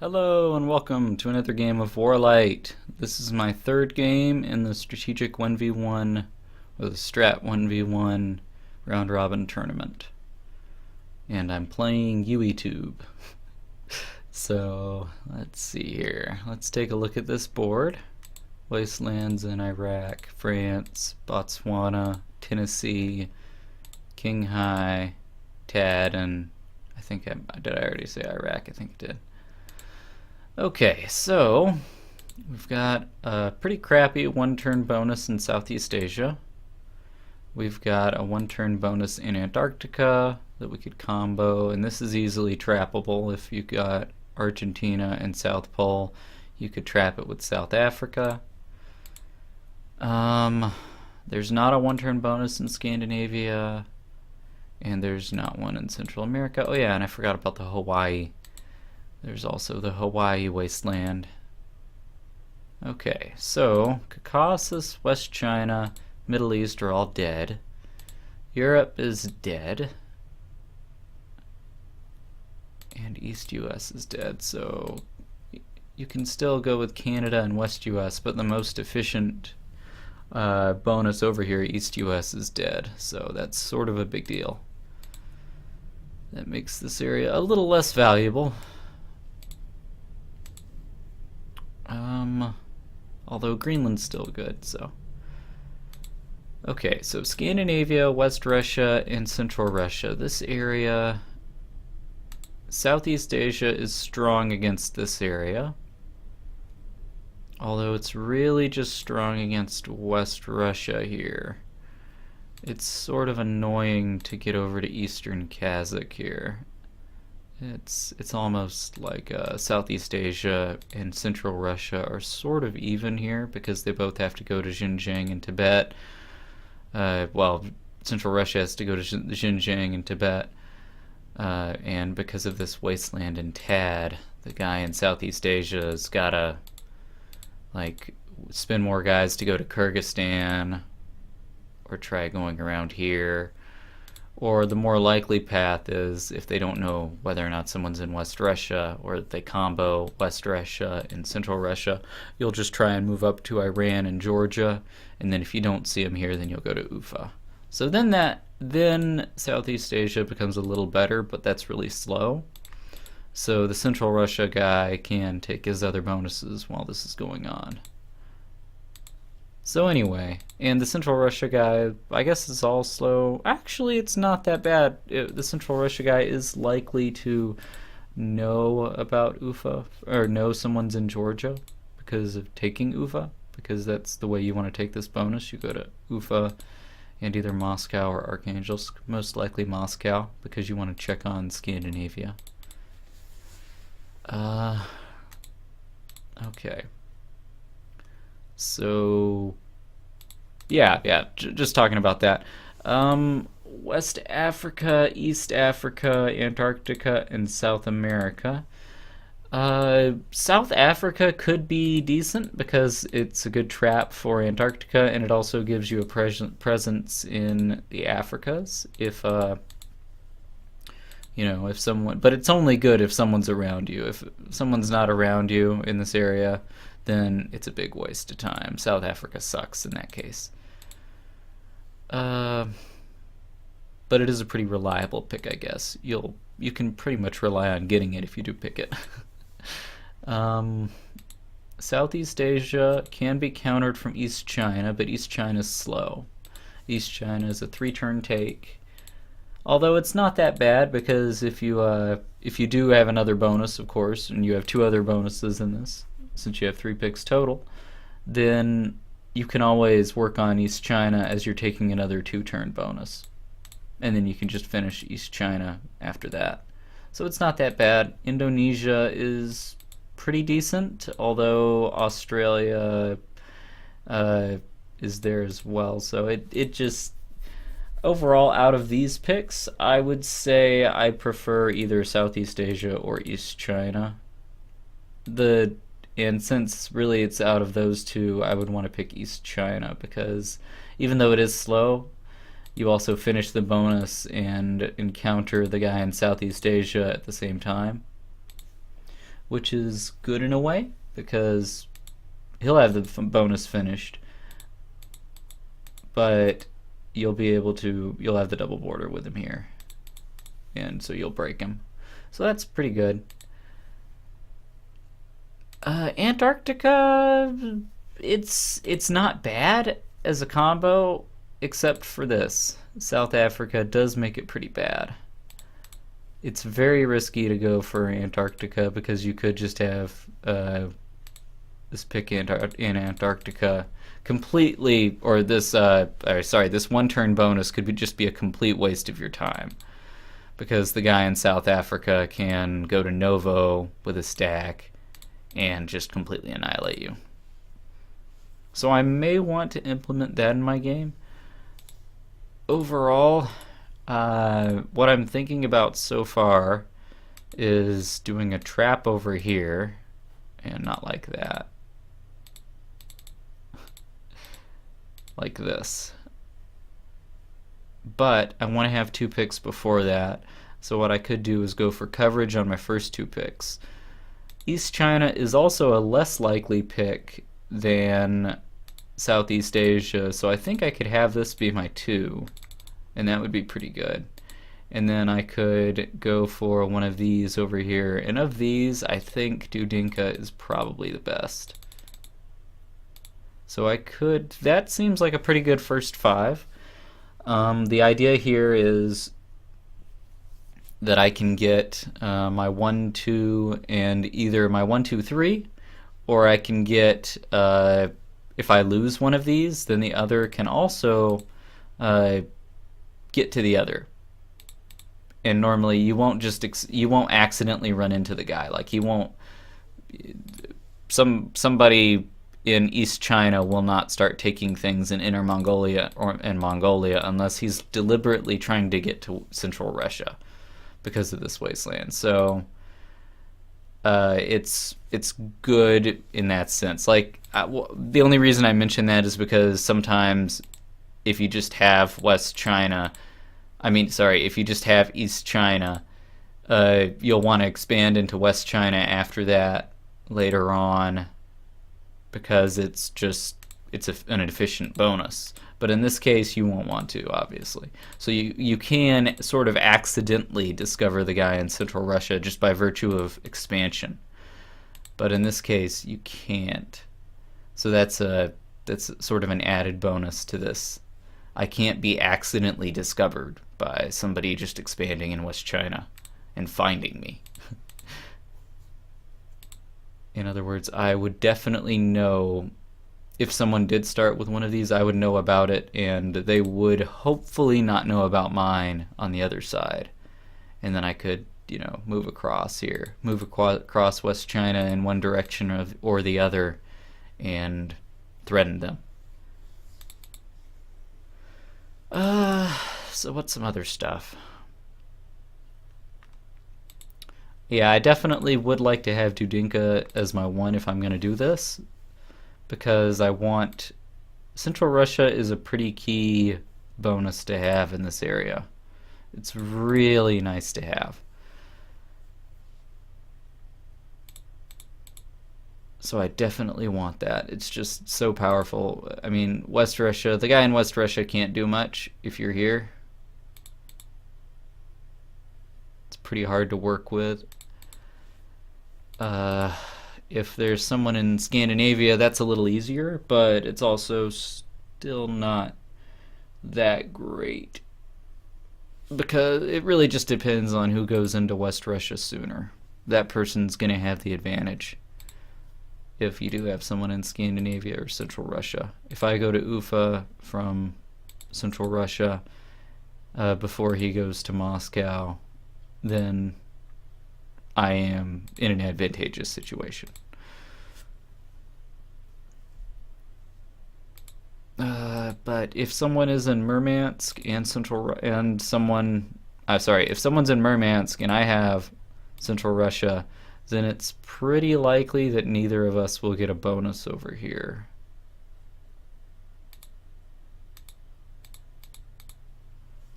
Hello and welcome to another game of WarLight. This is my third game in the strategic 1v1 or the Strat 1v1 round robin tournament. And I'm playing youytube. So let's see here. Let's take a look at this board. Wastelands in Iraq, France, Botswana, Tennessee, Qinghai, Tad, and I think did I already say Iraq? I think I did. Okay, so we've got a pretty crappy one-turn bonus in Southeast Asia. We've got a one-turn bonus in Antarctica that we could combo, and this is easily trappable. If you got Argentina and South Pole, you could trap it with South Africa. There's not a one-turn bonus in Scandinavia, and there's not one in Central America. Oh yeah, and I forgot about the Hawaii. There's also the Hawaii wasteland. Okay, so Caucasus, West China, Middle East are all dead. Europe is dead. And East US is dead, so you can still go with Canada and West US, but the most efficient bonus over here, East US, is dead, so that's sort of a big deal. That makes this area a little less valuable. Although Greenland's still good, so. Okay, so Scandinavia, West Russia, and Central Russia. This area, Southeast Asia is strong against this area. Although it's really just strong against West Russia here. It's sort of annoying to get over to Eastern Kazakh here. It's almost like Southeast Asia and Central Russia are sort of even here because they both have to go to Xinjiang and Tibet. Well, Central Russia has to go to Xinjiang and Tibet, and because of this wasteland in Tad, the guy in Southeast Asia has gotta like spend more guys to go to Kyrgyzstan or try going around here. Or the more likely path is, if they don't know whether or not someone's in West Russia, or they combo West Russia and Central Russia, you'll just try and move up to Iran and Georgia, and then if you don't see them here, then you'll go to Ufa. So then Southeast Asia becomes a little better, but that's really slow. So the Central Russia guy can take his other bonuses while this is going on. So anyway, and the Central Russia guy, I guess is all slow. Actually, it's not that bad. The Central Russia guy is likely to know about Ufa, or know someone's in Georgia because of taking Ufa, because that's the way you want to take this bonus. You go to Ufa and either Moscow or Archangels, most likely Moscow, because you want to check on Scandinavia. Okay. So, yeah, just talking about that. West Africa, East Africa, Antarctica, and South America. South Africa could be decent because it's a good trap for Antarctica, and it also gives you a presence in the Africas if if someone, but it's only good if someone's around you. If someone's not around you in this area, then it's a big waste of time. South Africa sucks in that case. But it is a pretty reliable pick, I guess. You can pretty much rely on getting it if you do pick it. Southeast Asia can be countered from East China, but East China is slow. East China is a 3-turn take. Although it's not that bad, because if you do have another bonus, of course, and you have 2 other bonuses in this, since you have 3 picks total, then you can always work on East China as you're taking another 2-turn bonus. And then you can just finish East China after that. So it's not that bad. Indonesia is pretty decent, although Australia is there as well. So it just, overall, out of these picks, I would say I prefer either Southeast Asia or East China. And since really it's out of those two, I would want to pick East China because even though it is slow, you also finish the bonus and encounter the guy in Southeast Asia at the same time. which is good in a way because he'll have the bonus finished, but you'll have the double border with him here, and so you'll break him. So that's pretty good. Antarctica, it's not bad as a combo, except for this. South Africa does make it pretty bad. It's very risky to go for Antarctica because you could just have this pick in Antarctica completely, or this this one turn bonus could just be a complete waste of your time because the guy in South Africa can go to Novo with a stack and just completely annihilate you. So I may want to implement that in my game. Overall, what I'm thinking about so far is doing a trap over here, and not like that. Like this. But I want to have 2 picks before that, so what I could do is go for coverage on my first 2 picks. East China is also a less likely pick than Southeast Asia, so I think I could have this be my 2, and that would be pretty good. And then I could go for one of these over here, and of these I think Dudinka is probably the best. So that seems like a pretty good first 5. The idea here is that I can get my 1, 2, and either my 1, 2, 3, or I can get, if I lose one of these, then the other can also get to the other. And normally you won't accidentally run into the guy. Like he won't. Somebody in East China will not start taking things in Inner Mongolia or in Mongolia unless he's deliberately trying to get to Central Russia because of this wasteland. So it's good in that sense. Like the only reason I mention that is because sometimes if you just have if you just have East China, you'll want to expand into West China after that later on because it's an efficient bonus. But in this case, you won't want to, obviously. So you can sort of accidentally discover the guy in Central Russia just by virtue of expansion. But in this case, you can't. So that's sort of an added bonus to this. I can't be accidentally discovered by somebody just expanding in West China and finding me. In other words, I would definitely know if someone did start with one of these, I would know about it, and they would hopefully not know about mine on the other side. And then I could, move across here, move across West China in one direction or the other, and threaten them. So what's some other stuff? Yeah, I definitely would like to have Dudinka as my 1 if I'm going to do this, because I want... Central Russia is a pretty key bonus to have in this area. It's really nice to have. So I definitely want that. It's just so powerful. I mean, West Russia, the guy in West Russia can't do much if you're here. It's pretty hard to work with. If there's someone in Scandinavia, that's a little easier, but it's also still not that great. Because it really just depends on who goes into West Russia sooner. That person's going to have the advantage if you do have someone in Scandinavia or Central Russia. If I go to Ufa from Central Russia before he goes to Moscow, then I am in an advantageous situation. But if someone is in Murmansk and if someone's in Murmansk and I have Central Russia, then it's pretty likely that neither of us will get a bonus over here.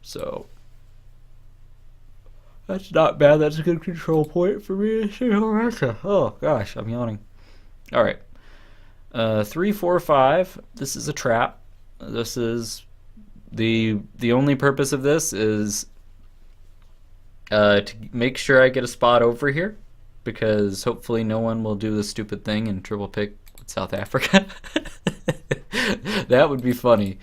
So That's not bad. That's a good control point for me to see Russia. Oh gosh, I'm yawning. All right, 3, 4, 5. This is a trap. This is the only purpose of this is to make sure I get a spot over here, because hopefully no one will do the stupid thing and triple pick with South Africa. That would be funny.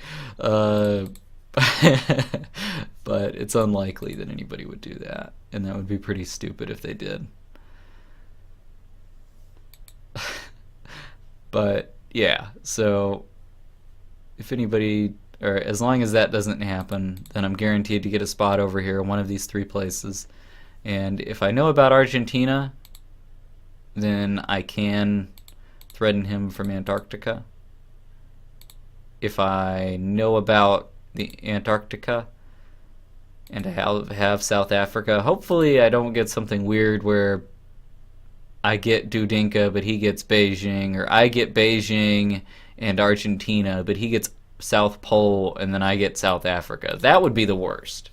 But it's unlikely that anybody would do that, and that would be pretty stupid if they did. But yeah, so if anybody, or as long as that doesn't happen, then I'm guaranteed to get a spot over here in one of these three places. And if I know about Argentina, then I can threaten him from Antarctica. If I know about the Antarctica and I have South Africa, hopefully I don't get something weird where I get Dudinka but he gets Beijing, or I get Beijing and Argentina but he gets South Pole and then I get South Africa. That would be the worst.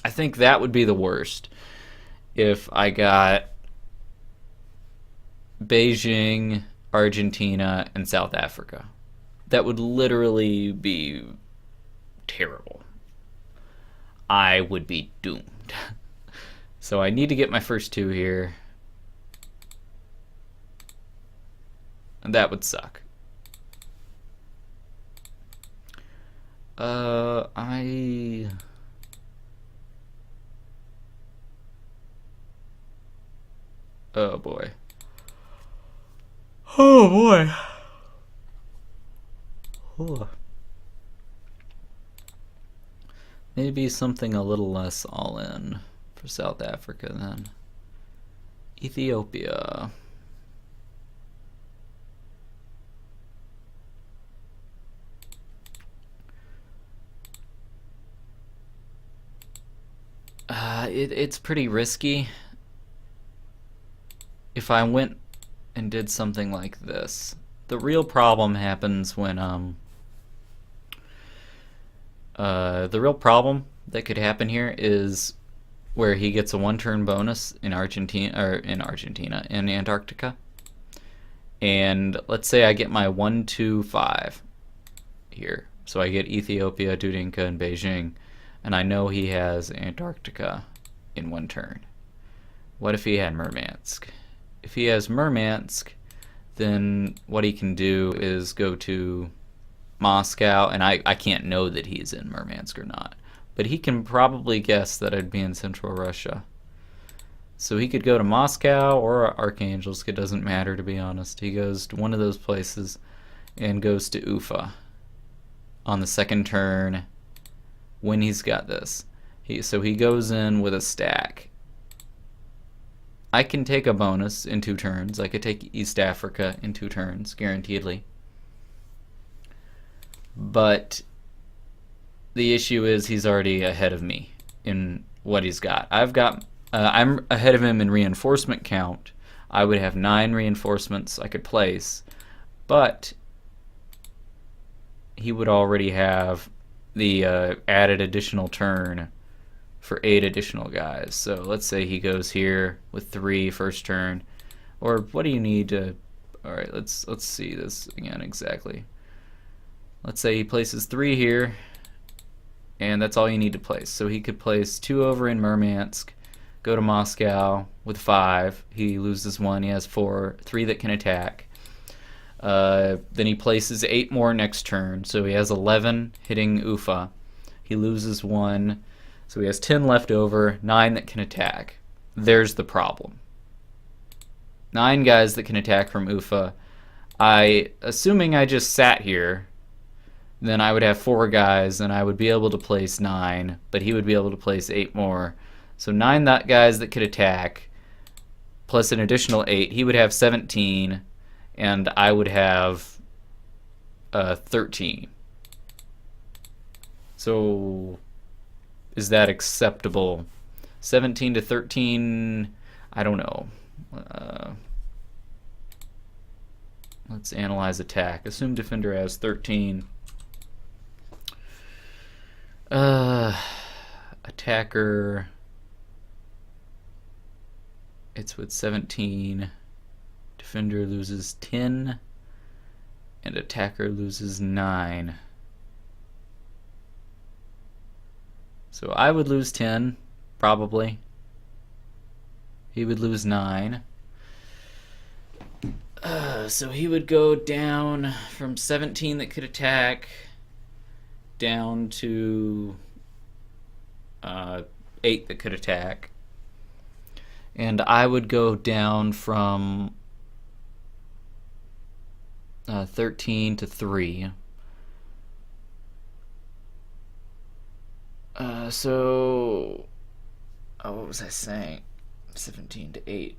I think that would be the worst if I got Beijing, Argentina, and South Africa. That would literally be terrible. I would be doomed. So I need to get my first two here. And that would suck. Oh boy. Oh boy. Ooh. Maybe something a little less all in for South Africa then. Ethiopia. It's pretty risky. If I went and did something like this, the real problem happens when the real problem that could happen here is where he gets a one-turn bonus in Antarctica. And let's say I get my 1, 2, 5 here. So I get Ethiopia, Dudinka, and Beijing, and I know he has Antarctica in one turn. What if he had Murmansk? If he has Murmansk, then what he can do is go to Moscow, and I can't know that he's in Murmansk or not, but he can probably guess that I'd be in Central Russia. So he could go to Moscow or Arkhangelsk, it doesn't matter, to be honest. He goes to one of those places and goes to Ufa on the second turn when he's got this. So he goes in with a stack. I can take a bonus in 2 turns. I could take East Africa in 2 turns, guaranteedly. But the issue is he's already ahead of me in what he's got. I'm ahead of him in reinforcement count. I would have 9 reinforcements I could place, but he would already have the added additional turn for 8 additional guys. So let's say he goes here with 3 first turn, or what do you need to? All right, let's see this again exactly. Let's say he places 3 here, and that's all you need to place. So he could place 2 over in Murmansk, go to Moscow with 5. He loses 1. He has 4, 3 that can attack. Then he places 8 more next turn, so he has 11 hitting Ufa. He loses 1, so he has 10 left over, 9 that can attack. There's the problem. 9 guys that can attack from Ufa. Assuming I just sat here, then I would have 4 guys, and I would be able to place 9, but he would be able to place 8 more. So 9 guys that could attack, plus an additional 8. He would have 17, and I would have 13. So is that acceptable? 17 to 13, I don't know. Let's analyze attack. Assume defender has 13. Attacker It's with 17. Defender loses 10. And attacker loses 9. So I would lose 10, probably. He would lose 9. So he would go down from 17 that could attack down to 8 that could attack. And I would go down from 13 to 3. What was I saying? 17 to 8.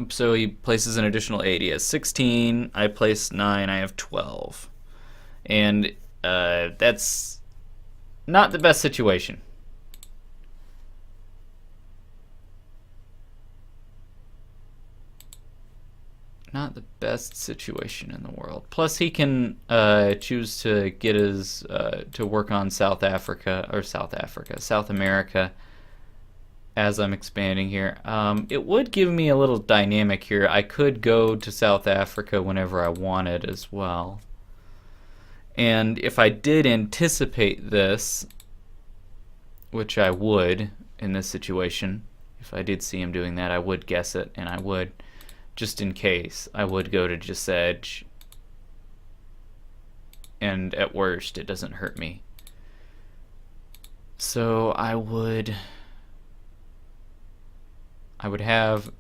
So he places an additional 8. He has 16. I place 9. I have 12. And that's not the best situation. Not the best situation in the world. Plus, he can choose to get his to work on South America. As I'm expanding here, it would give me a little dynamic here. I could go to South Africa whenever I wanted as well. And if I did anticipate this, which I would in this situation, if I did see him doing that, I would guess it, and I would, just in case, I would go to Gisège. And at worst, it doesn't hurt me. So I would have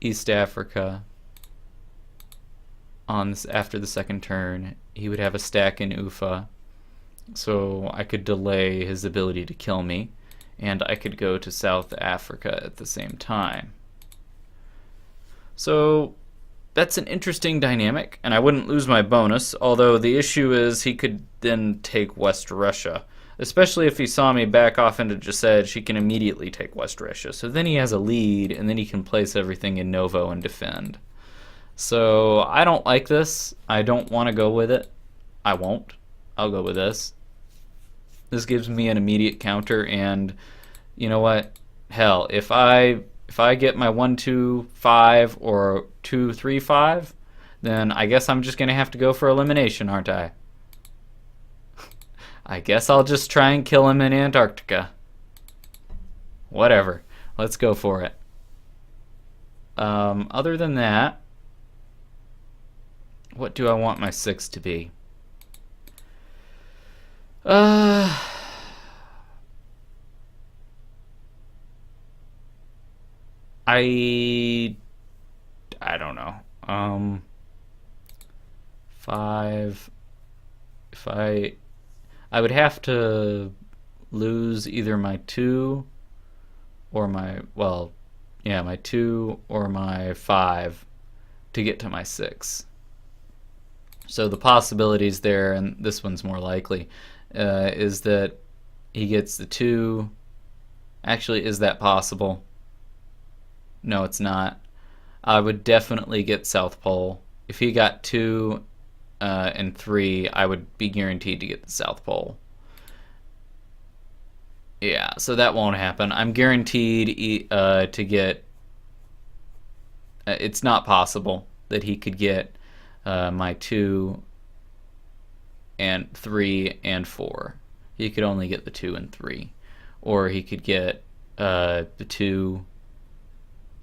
East Africa on this after the second turn. He would have a stack in Ufa, so I could delay his ability to kill me, and I could go to South Africa at the same time. So that's an interesting dynamic, and I wouldn't lose my bonus, although the issue is he could then take West Russia. Especially if he saw me back off into Gisège, he can immediately take West Russia. So then he has a lead, and then he can place everything in Novo and defend. So I don't like this. I don't want to go with it. I won't. I'll go with this. This gives me an immediate counter, and you know what? Hell, if I get my 1-2-5 or 2-3-5, then I guess I'm just going to have to go for elimination, aren't I? I guess I'll just try and kill him in Antarctica. Whatever. Let's go for it. Other than that, what do I want my 6 to be? I don't know. 5. If I would have to lose either my 2 or my 2 or my 5 to get to my 6. So the possibilities there, and this one's more likely, is that he gets the 2. Actually, is that possible? No, it's not. I would definitely get South Pole. If he got 2 and 3, I would be guaranteed to get the South Pole. Yeah, so that won't happen. I'm guaranteed to get... it's not possible that he could get my 2 and 3 and 4. He could only get the 2 and 3. Or he could get the 2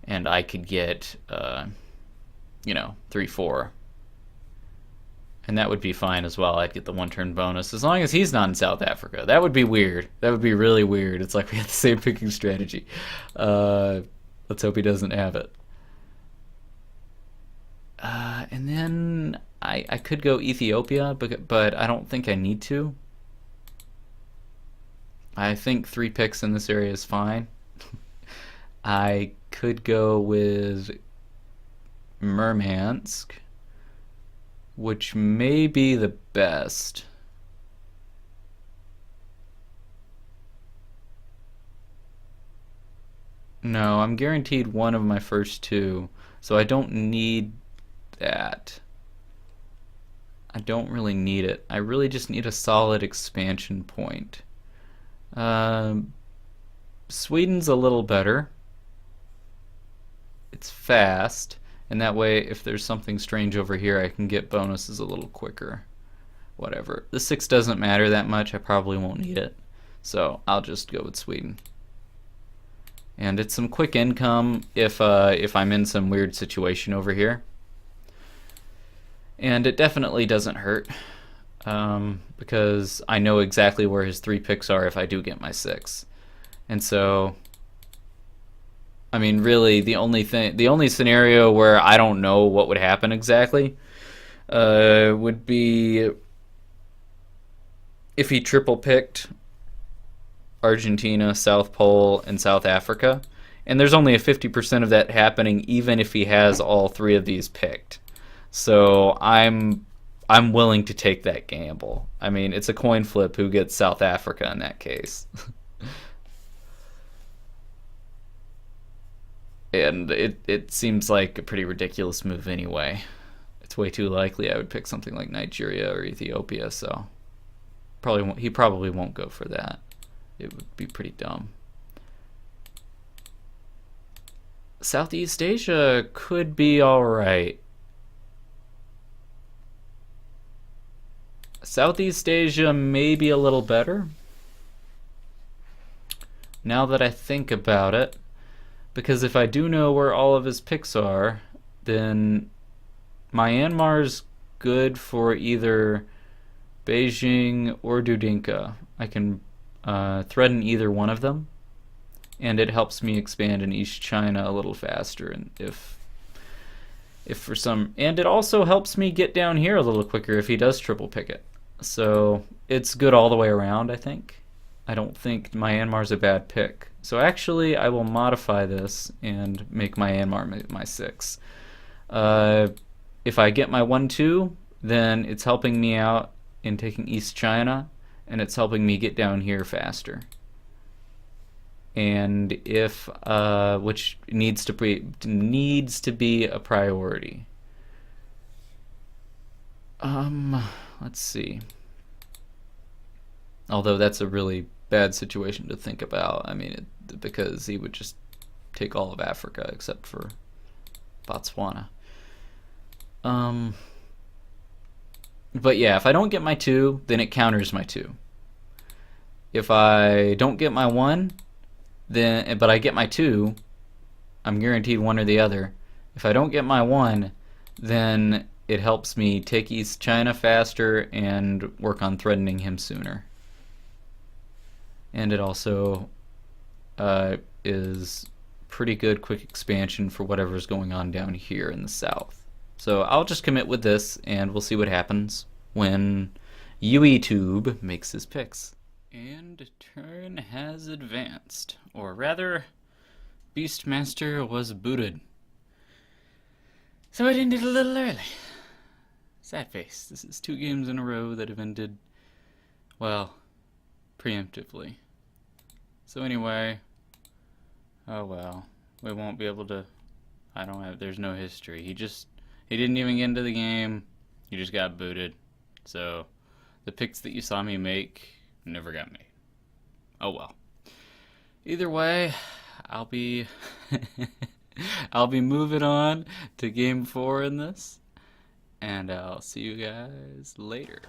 and I could get 3-4. And that would be fine as well. I'd get the 1-turn bonus as long as he's not in South Africa. That would be weird. That would be really weird. It's like we have the same picking strategy. Let's hope he doesn't have it. And then I could go Ethiopia, but I don't think I need to. I think 3 picks in this area is fine. I could go with Murmansk, which may be the best. No, I'm guaranteed one of my first 2, so I don't need that. I don't really need it. I really just need a solid expansion point. Sweden's a little better. it's fast, and that way if there's something strange over here I can get bonuses a little quicker. Whatever. The 6 doesn't matter that much, I probably won't need it. So I'll just go with Sweden. And it's some quick income if I'm in some weird situation over here. And it definitely doesn't hurt, because I know exactly where his 3 picks are if I do get my 6. And so, I mean, really, the only scenario where I don't know what would happen exactly would be if he triple picked Argentina, South Pole, and South Africa. And there's only a 50% of that happening even if he has all 3 of these picked. So I'm willing to take that gamble. I mean, it's a coin flip who gets South Africa in that case. And it seems like a pretty ridiculous move anyway. It's way too likely I would pick something like Nigeria or Ethiopia, so he probably won't go for that. It would be pretty dumb. Southeast Asia could be alright. Southeast Asia may be a little better, now that I think about it. Because if I do know where all of his picks are, then Myanmar's good for either Beijing or Dudinka. I can threaten either one of them, and it helps me expand in East China a little faster. And if for some, and it also helps me get down here a little quicker if he does triple pick it. So it's good all the way around, I think. I don't think Myanmar's a bad pick. So actually, I will modify this and make Myanmar my 6. If I get my 1-2, then it's helping me out in taking East China, and it's helping me get down here faster. And if which needs to be a priority. Let's see. Although that's a really bad situation to think about. I mean, because he would just take all of Africa except for Botswana. But yeah, if I don't get my 2, then it counters my 2. If I don't get my 1, but I get my 2, I'm guaranteed one or the other. If I don't get my 1, then it helps me take East China faster and work on threatening him sooner. And it also is pretty good quick expansion for whatever's going on down here in the south. So I'll just commit with this, and we'll see what happens when youytube makes his picks. And turn has advanced, or rather, Beastmaster was booted. So it ended a little early. Sad face. This is 2 games in a row that have ended, well, preemptively. So anyway, oh well, we won't be able to, there's no history. He didn't even get into the game, he just got booted. So the picks that you saw me make never got made. Oh well. Either way, I'll be moving on to game 4 in this, and I'll see you guys later.